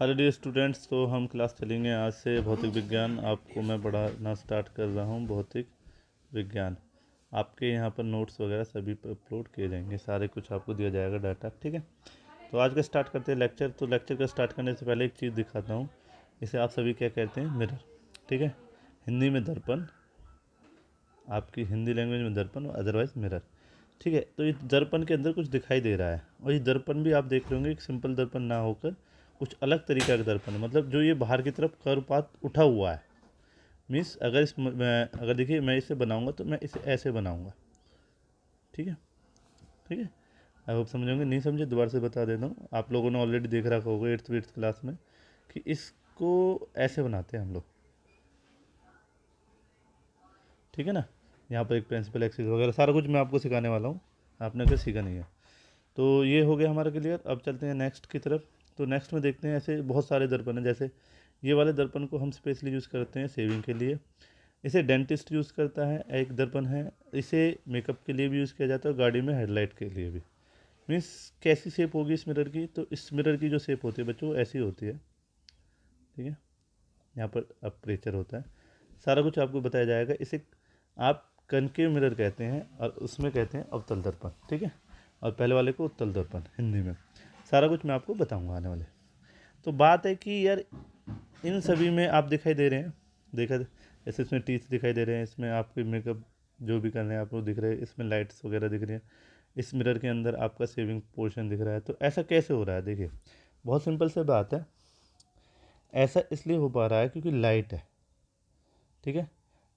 Hello dear students, तो हम class चलेंगे आज से भौतिक विज्ञान। आपको मैं पढ़ाना स्टार्ट कर रहा हूँ भौतिक विज्ञान। आपके यहाँ पर नोट्स वगैरह सभी पर अपलोड किए जाएंगे, सारे कुछ आपको दिया जाएगा डाटा, ठीक है। तो आज का स्टार्ट करते हैं लेक्चर। तो लेक्चर का स्टार्ट करने से पहले एक चीज़ दिखाता हूँ, इसे आप सभी क्या कहते हैं, मिरर, ठीक है। हिंदी में दर्पण, आपकी हिंदी लैंग्वेज में दर्पण, अदरवाइज मिरर, ठीक है। तो इस दर्पण के अंदर कुछ दिखाई दे रहा है, और ये दर्पण भी आप देख रहे होंगे एक सिंपल दर्पण ना होकर कुछ अलग तरीका का दर्पण है। मतलब जो ये बाहर की तरफ कर्व पाथ उठा हुआ है, मीन्स अगर देखिए मैं इसे बनाऊंगा तो मैं इसे ऐसे बनाऊंगा, ठीक है, ठीक है। आई होप समझोगे, नहीं समझे दोबारा से बता देता हूँ। आप लोगों ने ऑलरेडी देख रखा होगा 8th क्लास में कि इसको ऐसे बनाते हैं हम लोग, ठीक है ना। यहाँ पर एक प्रिंसिपल एक्सिस वगैरह सारा कुछ मैं आपको सिखाने वाला हूँ, आपने अगर सीखा नहीं है। तो ये हो गया हमारा क्लियर। अब चलते हैं नेक्स्ट की तरफ। तो नेक्स्ट में देखते हैं, ऐसे बहुत सारे दर्पण हैं। जैसे ये वाले दर्पण को हम स्पेशली यूज़ करते हैं सेविंग के लिए, इसे डेंटिस्ट यूज़ करता है। एक दर्पण है, इसे मेकअप के लिए भी यूज़ किया जाता है, गाड़ी में हेडलाइट के लिए भी। मीन्स कैसी शेप होगी इस मिरर की, तो इस मिरर की जो शेप होती है बच्चों वो ऐसी होती है, ठीक है। यहाँ पर अपर्चर होता है, सारा कुछ आपको बताया जाएगा। इसे आप कनकेव मिरर कहते हैं और उसमें कहते हैं अवतल दर्पण, ठीक है। और पहले वाले को उत्तल दर्पण हिंदी में। सारा कुछ मैं आपको बताऊंगा आने वाले। तो बात है कि यार इन सभी में आप दिखाई दे रहे हैं, देखा जैसे इसमें टीथ दिखाई दे रहे हैं, इसमें आपके मेकअप जो भी कर रहे हैं आप लोग दिख रहे हैं, इसमें लाइट्स वगैरह दिख रही हैं, इस मिरर के अंदर आपका सेविंग पोर्शन दिख रहा है। तो ऐसा कैसे हो रहा है, देखिए बहुत सिंपल सी बात है। ऐसा इसलिए हो पा रहा है क्योंकि लाइट है, ठीक है।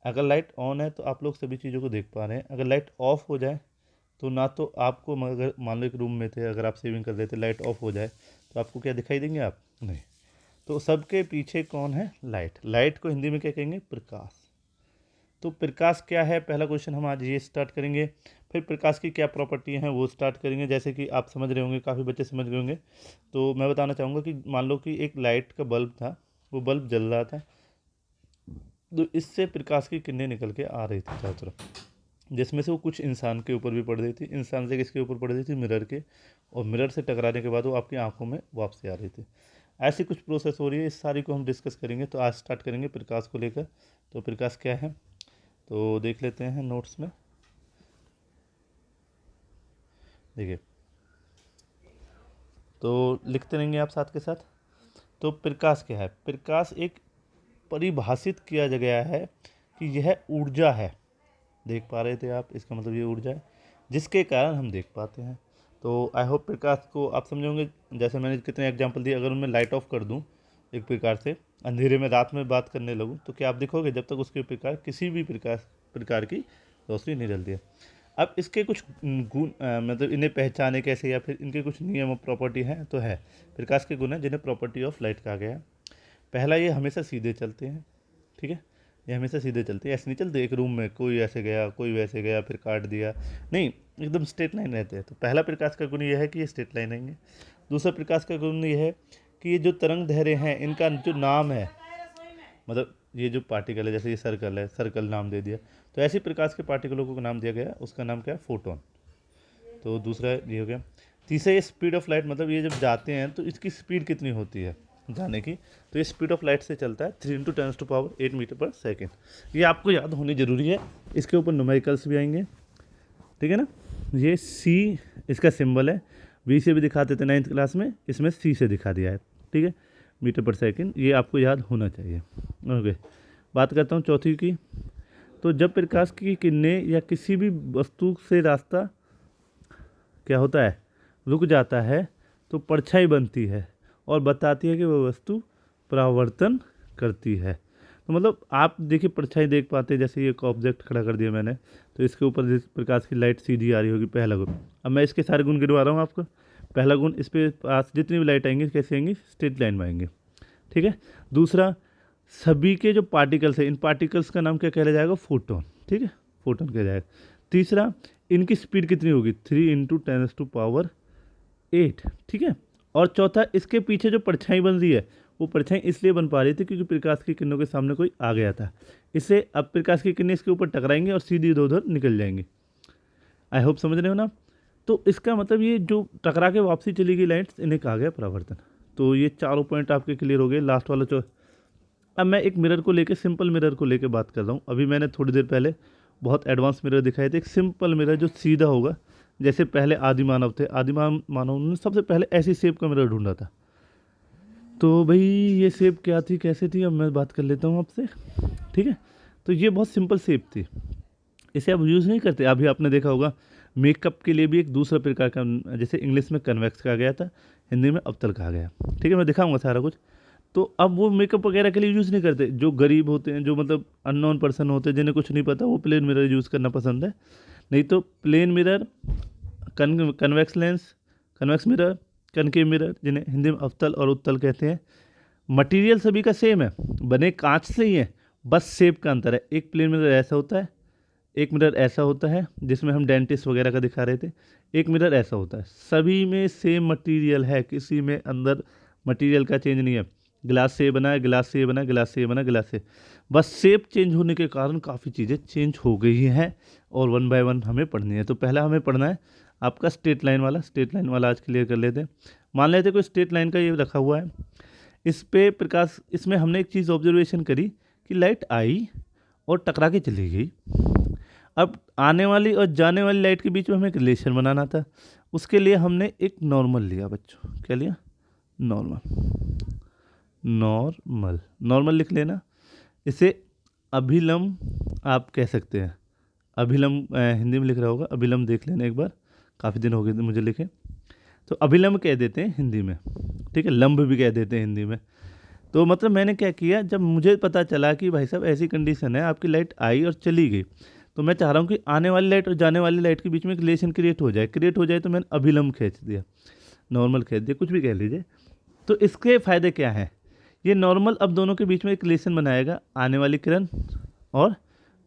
अगर लाइट ऑन है तो आप लोग सभी चीज़ों को देख पा रहे हैं। अगर लाइट ऑफ हो जाए तो ना तो आपको, अगर मान लो एक रूम में थे, अगर आप सेविंग कर रहे थे, लाइट ऑफ हो जाए तो आपको क्या दिखाई देंगे, आप नहीं। तो सबके पीछे कौन है, लाइट। लाइट को हिंदी में क्या कहेंगे, प्रकाश। तो प्रकाश क्या है, पहला क्वेश्चन हम आज ये स्टार्ट करेंगे। फिर प्रकाश की क्या प्रॉपर्टी हैं वो स्टार्ट करेंगे। जैसे कि आप समझ रहे होंगे, काफ़ी बच्चे समझ गए होंगे। तो मैं बताना चाहूँगा कि मान लो कि एक लाइट का बल्ब था, वो बल्ब जल रहा था, तो इससे प्रकाश की किरणें निकल के आ रही थी चारों तरफ, जिसमें से वो कुछ इंसान के ऊपर भी पड़ रही थी। इंसान से किसके ऊपर पड़ रही थी, मिरर के, और मिरर से टकराने के बाद वो आपकी आंखों में वापसी आ रही थी। ऐसी कुछ प्रोसेस हो रही है, इस सारी को हम डिस्कस करेंगे। तो आज स्टार्ट करेंगे प्रकाश को लेकर। तो प्रकाश क्या है तो देख लेते हैं नोट्स में, देखिए तो लिखते रहेंगे आप साथ के साथ। तो प्रकाश क्या है, प्रकाश एक परिभाषित किया गया है कि यह ऊर्जा है। देख पा रहे थे आप, इसका मतलब ये ऊर्जा है जिसके कारण हम देख पाते हैं। तो आई होप प्रकाश को आप समझोगे। जैसे मैंने कितने एग्जांपल दिए, अगर उनमें लाइट ऑफ कर दूं एक प्रकार से, अंधेरे में रात में बात करने लगूं, तो क्या आप दिखोगे, जब तक उसके प्रकार किसी भी प्रकार की रोशनी नहीं जलती है। अब इसके कुछ गुण, मतलब इन्हें पहचाने कैसे, या फिर इनके कुछ नियम और प्रॉपर्टी हैं, तो है प्रकाश के गुण हैं जिन्हें प्रॉपर्टी ऑफ लाइट कहा गया है। पहला, ये हमेशा सीधे चलते हैं, ठीक है। ये हमेशा सीधे चलते हैं, ऐसे नहीं चलते एक रूम में कोई ऐसे गया कोई वैसे गया फिर काट दिया, नहीं, एकदम स्ट्रेट लाइन रहते हैं। तो पहला प्रकाश का गुण ये है कि ये स्ट्रेट लाइन रहेंगे। दूसरा प्रकाश का गुण ये है कि ये जो तरंग धैर्य हैं, इनका जो नाम है, मतलब ये जो पार्टिकल है, जैसे ये सर्कल है, सर्कल नाम दे दिया, तो ऐसी प्रकाश के पार्टिकलों को नाम दिया गया, उसका नाम क्या है, फोटोन। तो दूसरा ये हो गया। तीसरा, ये स्पीड ऑफ लाइट, मतलब ये जब जाते हैं तो इसकी स्पीड कितनी होती है जाने की, तो ये स्पीड ऑफ लाइट से चलता है 3 × 10⁻⁸ मीटर पर सेकेंड। ये आपको याद होनी जरूरी है, इसके ऊपर न्यूमेरिकल्स भी आएंगे, ठीक है ना। ये सी इसका सिंबल है, वी से भी दिखाते थे 9th क्लास में, इसमें सी से दिखा दिया है, ठीक है, मीटर पर सेकेंड। ये आपको याद होना चाहिए। ओके, बात करता हूँ चौथी की। तो जब प्रकाश की किरणें या किसी भी वस्तु से रास्ता क्या होता है, रुक जाता है, तो परछाई बनती है और बताती है कि वह वस्तु परावर्तन करती है। तो मतलब आप देखिए परछाई देख पाते हैं, जैसे ये एक ऑब्जेक्ट खड़ा कर दिया मैंने, तो इसके ऊपर जिस प्रकाश की लाइट सीधी आ रही होगी, पहला गुण। अब मैं इसके सारे गुण गिनवा रहा हूँ आपको। पहला गुण, इस पे पास जितनी भी लाइट आएंगी कैसे आएंगी, स्ट्रेट लाइन में आएंगे, ठीक है। दूसरा, सभी के जो पार्टिकल्स है, इन पार्टिकल्स का नाम क्या कहला जाएगा, फोटोन, ठीक है, फोटोन कहा जाएगा। तीसरा, इनकी स्पीड कितनी होगी, 3 × 10⁸, ठीक है। और चौथा, इसके पीछे जो परछाई बन रही है, वो परछाई इसलिए बन पा रही थी क्योंकि प्रकाश की किरणों के सामने कोई आ गया था। इससे अब प्रकाश की किरणें इसके ऊपर टकराएंगी और सीधी इधर उधर निकल जाएंगी। आई होप समझ रहे हो ना। तो इसका मतलब ये जो टकरा के वापसी चली गई लाइट्स, इन्हें कहा गया परावर्तन, तो ये चारों पॉइंट आपके क्लियर हो गए। लास्ट वाला अब मैं एक मिरर को लेके, सिंपल मिरर को लेके बात कर रहा हूँ। अभी मैंने थोड़ी देर पहले बहुत एडवांस मिरर दिखाए थे। एक सिंपल मिरर जो सीधा होगा, जैसे पहले आदि मानव थे, मानव ने सबसे पहले ऐसी शेप का मिरर ढूंढा था। तो भाई ये शेप क्या थी, कैसे थी, अब मैं बात कर लेता हूँ आपसे, ठीक है। तो ये बहुत सिंपल शेप थी, इसे आप यूज़ नहीं करते। अभी आपने देखा होगा मेकअप के लिए भी एक दूसरा प्रकार का, जैसे इंग्लिश में कन्वेक्स कहा गया था, हिंदी में अवतल कहा गया, ठीक है। मैं दिखाऊंगा सारा कुछ। तो अब वो मेकअप वगैरह के लिए यूज़ नहीं करते। जो गरीब होते हैं, जो मतलब अननोन पर्सन होते हैं, जिन्हें कुछ नहीं पता, वो प्लेन मिरर यूज़ करना पसंद है। नहीं तो plane mirror, convex lens, convex mirror, concave mirror, जिन्हें हिंदी में अवतल और उत्तल कहते हैं। मटेरियल सभी का सेम है, बने कांच से ही है, बस शेप का अंतर है। एक प्लेन मिरर ऐसा होता है, एक मिरर ऐसा होता है, जिसमें हम डेंटिस्ट वगैरह का दिखा रहे थे। एक मिरर ऐसा होता है। सभी में सेम मटेरियल है, किसी में अंदर मटेरियल का चेंज नहीं है। ग्लास से बना है, ग्लास से बना, ग्लास से बना, ग्लास से, बस शेप चेंज होने के कारण काफ़ी चीज़ें चेंज हो गई हैं और वन बाय वन हमें पढ़नी है। तो पहला हमें पढ़ना है आपका स्ट्रेट लाइन वाला। स्ट्रेट लाइन वाला आज क्लियर कर लेते हैं। मान लेते कोई स्ट्रेट लाइन का ये रखा हुआ है, इस पे प्रकाश, इसमें हमने एक चीज़ ऑब्जर्वेशन करी कि लाइट आई और टकरा के चली गई। अब आने वाली और जाने वाली लाइट के बीच में हमें एक रिलेशन बनाना था। उसके लिए हमने एक नॉर्मल लिया बच्चों। क्या लिया? नॉर्मल। नॉर्मल, नॉर्मल लिख लेना। इसे अभिलंब आप कह सकते हैं। अभिलंब हिंदी में लिख रहा होगा, अभिलंब देख लेना एक बार, काफ़ी दिन हो गए थे मुझे लिखे। तो अभिलंब कह देते हैं हिंदी में, ठीक है। लंब भी कह देते हैं हिंदी में। तो मतलब मैंने क्या किया, जब मुझे पता चला कि भाई साहब ऐसी कंडीशन है, आपकी लाइट आई और चली गई, तो मैं चाह रहा हूँ कि आने वाली लाइट और जाने वाली लाइट के बीच में एक रिलेशन क्रिएट हो जाए। क्रिएट हो जाए तो मैंने अभिलंब खींच दिया, नॉर्मल खींच दिया, कुछ भी कह लीजिए। तो इसके फ़ायदे क्या हैं? ये नॉर्मल अब दोनों के बीच में एक रिलेशन बनाएगा, आने वाली किरण और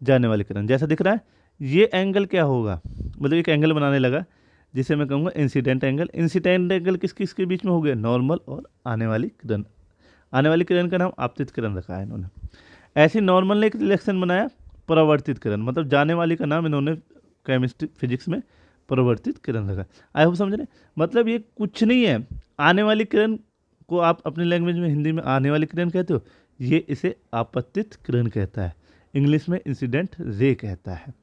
जाने वाली किरण। जैसा दिख रहा है, ये एंगल क्या होगा, मतलब एक एंगल बनाने लगा जिसे मैं कहूँगा इंसिडेंट एंगल। इंसिडेंट एंगल किस किसके बीच में हो गया? नॉर्मल और आने वाली किरण। आने वाली किरण का नाम आपतित किरण रखा है इन्होंने। ऐसी नॉर्मल ने एक रिलेशन बनाया परावर्तित किरण, मतलब जाने वाली का नाम इन्होंने केमिस्ट्री फिजिक्स में परावर्तित किरण रखा। आई होप समझ रहे। मतलब ये कुछ नहीं है, आने वाली किरण को आप अपनी लैंग्वेज में हिंदी में आने वाली किरण कहते हो, ये इसे आपतित किरण कहता है, इंग्लिश में इंसिडेंट रे कहता है।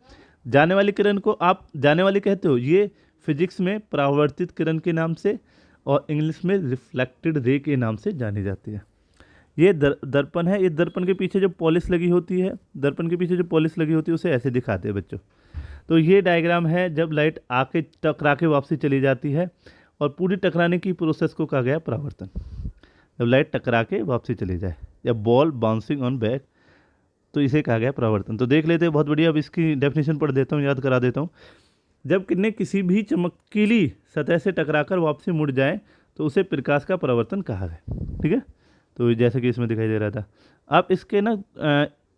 जाने वाली किरण को आप जाने वाली कहते हो, ये फिजिक्स में परावर्तित किरण के नाम से और इंग्लिश में रिफ्लेक्टेड रे के नाम से जानी जाती है। ये दर्पण है। ये दर्पण के पीछे जो पॉलिश लगी होती है, दर्पण के पीछे जो पॉलिश लगी होती है उसे ऐसे दिखाते हैं बच्चों। तो ये डायग्राम है जब लाइट आके टकरा के वापसी चली जाती है, और पूरी टकराने की प्रोसेस को कहा गया परावर्तन। जब लाइट टकरा के वापसी चली जाए, या बॉल बाउंसिंग ऑन बैक, तो इसे कहा गया परावर्तन। तो देख लेते हैं, बहुत बढ़िया। अब इसकी डेफिनेशन पढ़ देता हूँ, याद करा देता हूँ। जब किरणें किसी भी चमकीली सतह से टकराकर वापसी मुड़ जाए तो उसे प्रकाश का परावर्तन कहा गया, ठीक है। तो जैसे कि इसमें दिखाई दे रहा था। अब इसके ना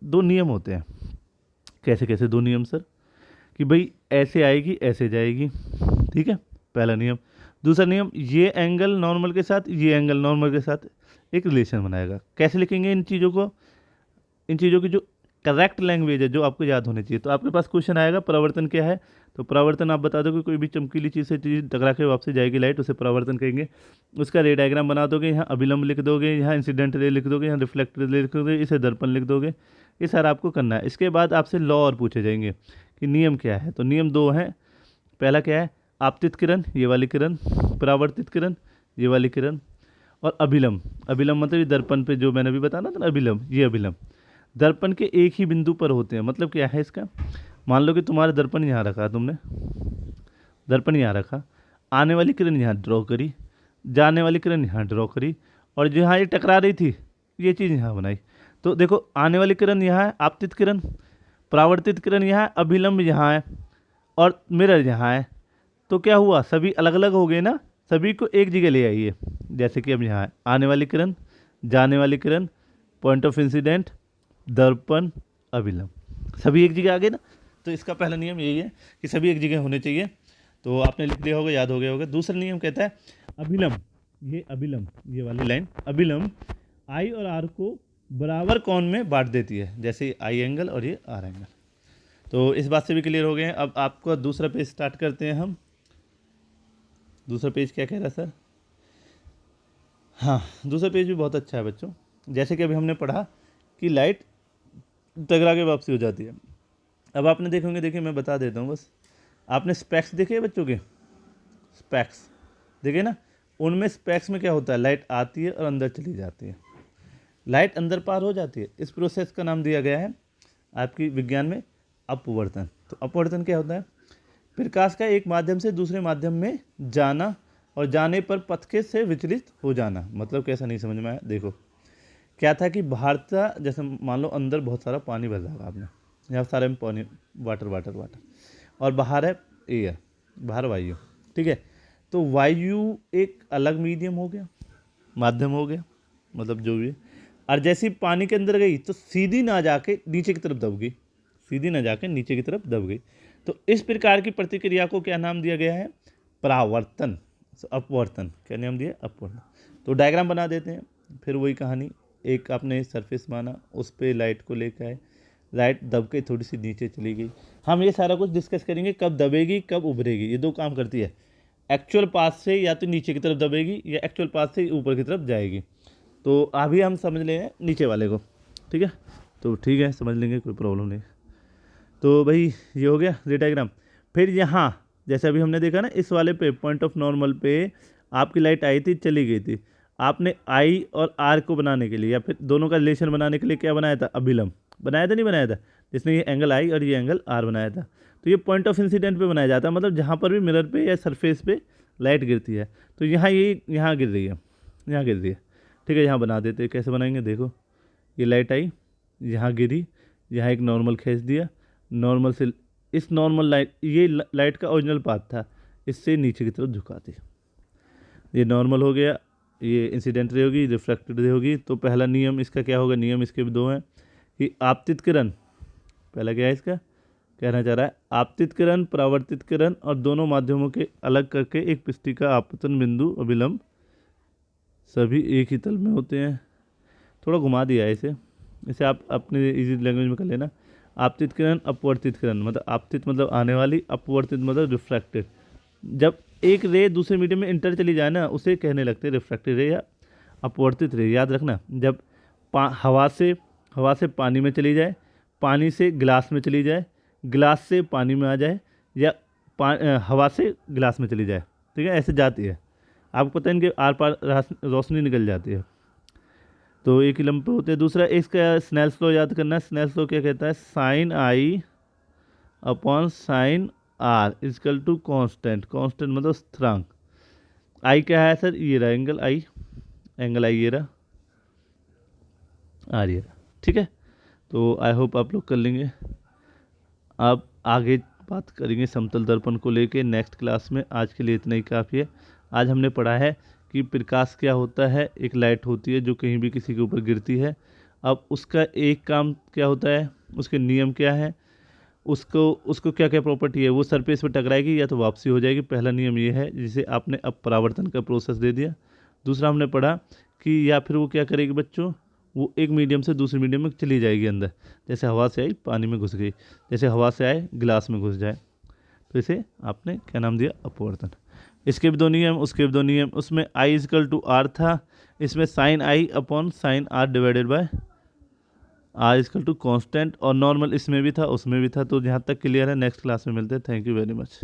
दो नियम होते हैं। कैसे कैसे दो नियम सर? कि भाई ऐसे आएगी ऐसे जाएगी, ठीक है, पहला नियम। दूसरा नियम, ये एंगल नॉर्मल के साथ, ये एंगल नॉर्मल के साथ एक रिलेशन बनाएगा। कैसे लिखेंगे इन चीज़ों को? इन चीज़ों की जो करेक्ट लैंग्वेज है, जो आपको याद होनी चाहिए। तो आपके पास क्वेश्चन आएगा परावर्तन क्या है, तो परावर्तन आप बता दो कि कोई भी चमकीली चीज़ से चीज़ टकरा के वापसी जाएगी लाइट, उसे परावर्तन कहेंगे। उसका रे डायग्राम बना दोगे, यहाँ अभिलंब लिख दोगे, यहाँ इंसिडेंट रे लिख दोगे, यहाँ रिफ्लेक्ट रे लिख दोगे, इसे दर्पण लिख दोगे। ये सारा आपको करना है। इसके बाद आपसे लॉ और पूछे जाएंगे कि नियम क्या है। तो नियम दो हैं। पहला क्या है? आपतित किरण, ये वाली किरण, परावर्तित किरण, ये वाली किरण, और अभिलंब। अभिलंब मतलब ये दर्पण पे जो मैंने अभी बताया था ना, अभिलंब, ये अभिलंब दर्पण के एक ही बिंदु पर होते हैं। मतलब क्या है इसका? मान लो कि तुम्हारा दर्पण यहाँ रखा, तुमने दर्पण यहाँ रखा, आने वाली किरण यहाँ ड्रॉ करी, जाने वाली किरण यहाँ ड्रॉ करी, और जहाँ ये टकरा रही थी ये चीज़ यहाँ बनाई। तो देखो, आने वाली किरण यहाँ है, आपतित किरण, परावर्तित किरण यहाँ है, अभिलंब यहाँ है, और मिरर यहाँ है। तो क्या हुआ? सभी अलग अलग हो गए ना, सभी को एक जगह ले आइए। जैसे कि अब यहाँ है आने वाली किरण, जाने वाली किरण, पॉइंट ऑफ इंसिडेंट, दर्पण, अभिलंब, सभी एक जगह आ गए ना। तो इसका पहला नियम यही है कि सभी एक जगह होने चाहिए। तो आपने लिख लिया होगा, याद हो गया होगा। दूसरा नियम कहता है अभिलंब, ये अभिलंब, ये वाली लाइन अभिलंब आई और आर को बराबर कोण में बांट देती है, जैसे आई एंगल और ये आर एंगल। तो इस बात से भी क्लियर हो गए हैं। अब आपको दूसरा पेज स्टार्ट करते हैं हम। दूसरा पेज क्या कह रहा है सर? हाँ, दूसरा पेज भी बहुत अच्छा है बच्चों। जैसे कि अभी हमने पढ़ा कि लाइट टकरा के वापसी हो जाती है। अब आपने देखेंगे, देखिए मैं बता देता हूँ बस। आपने स्पेक्स देखे हैं बच्चों के? स्पेक्स देखे ना, उनमें स्पेक्स में क्या होता है, लाइट आती है और अंदर चली जाती है, लाइट अंदर पार हो जाती है। इस प्रोसेस का नाम दिया गया है आपकी विज्ञान में अपवर्तन। तो अपवर्तन क्या होता है? प्रकाश का एक माध्यम से दूसरे माध्यम में जाना और जाने पर पथ के से विचलित हो जाना। मतलब कैसा, नहीं समझ में आया? देखो क्या था कि बाहर था, जैसे मान लो अंदर बहुत सारा पानी भर रखा आपने, यहाँ सारे में पानी, वाटर वाटर वाटर, और बाहर है एयर, बाहर वायु, ठीक है। तो वायु एक अलग मीडियम हो गया, माध्यम हो गया, मतलब जो भी है। और जैसे ही पानी के अंदर गई तो सीधी ना जाके नीचे की तरफ दब गई, सीधी ना जाके नीचे की तरफ दब गई। तो इस प्रकार की प्रतिक्रिया को क्या नाम दिया गया है? परावर्तन, अपवर्तन। क्या नाम दिया? अपवर्तन। तो डायग्राम बना देते हैं, फिर वही कहानी। एक आपने सरफेस माना, उस पर लाइट को लेकर आए, लाइट दब के थोड़ी सी नीचे चली गई। हम ये सारा कुछ डिस्कस करेंगे, कब दबेगी कब उभरेगी। ये दो काम करती है, एक्चुअल पाथ से या तो नीचे की तरफ दबेगी या एक्चुअल पाथ से ऊपर की तरफ जाएगी। तो अभी हम समझ लें नीचे वाले को, ठीक है? तो ठीक है, समझ लेंगे, कोई प्रॉब्लम नहीं। तो भाई ये हो गया ये डायग्राम। फिर यहाँ जैसे अभी हमने देखा ना, इस वाले पे पॉइंट ऑफ नॉर्मल पे आपकी लाइट आई थी, चली गई थी। आपने आई और आर को बनाने के लिए या फिर दोनों का रिलेशन बनाने के लिए क्या बनाया था? अभिलंब बनाया था, नहीं बनाया था? जिसने ये एंगल आई और ये एंगल आर बनाया था। तो ये पॉइंट ऑफ इंसिडेंट पे बनाया जाता है, मतलब जहाँ पर भी मिरर पे या सरफेस पे लाइट गिरती है। तो यहाँ ये यहाँ गिर रही है, यहाँ गिर रही है, ठीक है। यहाँ बना देते हैं, कैसे बनाएंगे? देखो ये लाइट आई, यहाँ गिरी, यहाँ एक नॉर्मल खींच दिया, नॉर्मल से इस नॉर्मल लाइट, ये लाइट का ओरिजिनल पाथ था, इससे नीचे की तरफ झुका दी। ये नॉर्मल हो गया, ये इंसिडेंट रे होगी, रिफ्रैक्टेड रे होगी। तो पहला नियम इसका क्या होगा? नियम इसके भी दो हैं कि आपतित किरण, पहला क्या है इसका, कहना चाह रहा है आपतित किरण, परावर्तित किरण, और दोनों माध्यमों के अलग करके एक पृष्ठि का आपतन बिंदु अभिलंब सभी एक ही तल में होते हैं। थोड़ा घुमा दिया है इसे, इसे आप अपने इजी लैंग्वेज में कर लेना। आपतित किरण, अपवर्तित किरण, मतलब आपतित मतलब आने वाली, अपवर्तित मतलब रिफ्रैक्टेड। जब एक रे दूसरे मीडियम में इंटर चली जाए ना, उसे कहने लगते हैं रिफ्रैक्टेड रे या अपवर्तित रे। याद रखना, जब हवा से पानी में चली जाए, पानी से गिलास में चली जाए, गिलास से पानी में आ जाए, या हवा से गिलास में चली जाए, ठीक है, ऐसे जाती है। आपको पता है इनके आर पार रोशनी निकल जाती है। तो एक ही लंब पे होते हैं। दूसरा इसका स्नेल्स लॉ याद करना है। स्नेल्स लॉ क्या कहता है? Sine i upon sine r equal to constant. Constant मतलब स्थिरांक। आई क्या है सर? ये रहा एंगल आई, एंगल आई ये रहा, आर ये रहा, ठीक है। तो आई होप आप लोग कर लेंगे। आप आगे बात करेंगे समतल दर्पण को लेके नेक्स्ट क्लास में। आज के लिए इतना ही काफ़ी है। आज हमने पढ़ा है कि प्रकाश क्या होता है। एक लाइट होती है जो कहीं भी किसी के ऊपर गिरती है। अब उसका एक काम क्या होता है, उसके नियम क्या है, उसको उसको क्या क्या प्रॉपर्टी है, वो सरफेस पे टकराएगी या तो वापसी हो जाएगी। पहला नियम ये है, जिसे आपने अब परावर्तन का प्रोसेस दे दिया। दूसरा हमने पढ़ा कि या फिर वो क्या करेगी बच्चों, वो एक मीडियम से दूसरे मीडियम में चली जाएगी अंदर। जैसे हवा से आई पानी में घुस गई, जैसे हवा से आए गिलास में घुस जाए। तो इसे आपने क्या नाम दिया? अपवर्तन। इसके भी दो नियम, उसके भी दो नियम। उसमें आई इजकल टू आर था, इसमें sine i upon sine r divided by r equal to constant. और नॉर्मल इसमें भी था उसमें भी था। तो जहाँ तक क्लियर है, नेक्स्ट क्लास में मिलते हैं। Thank you very much.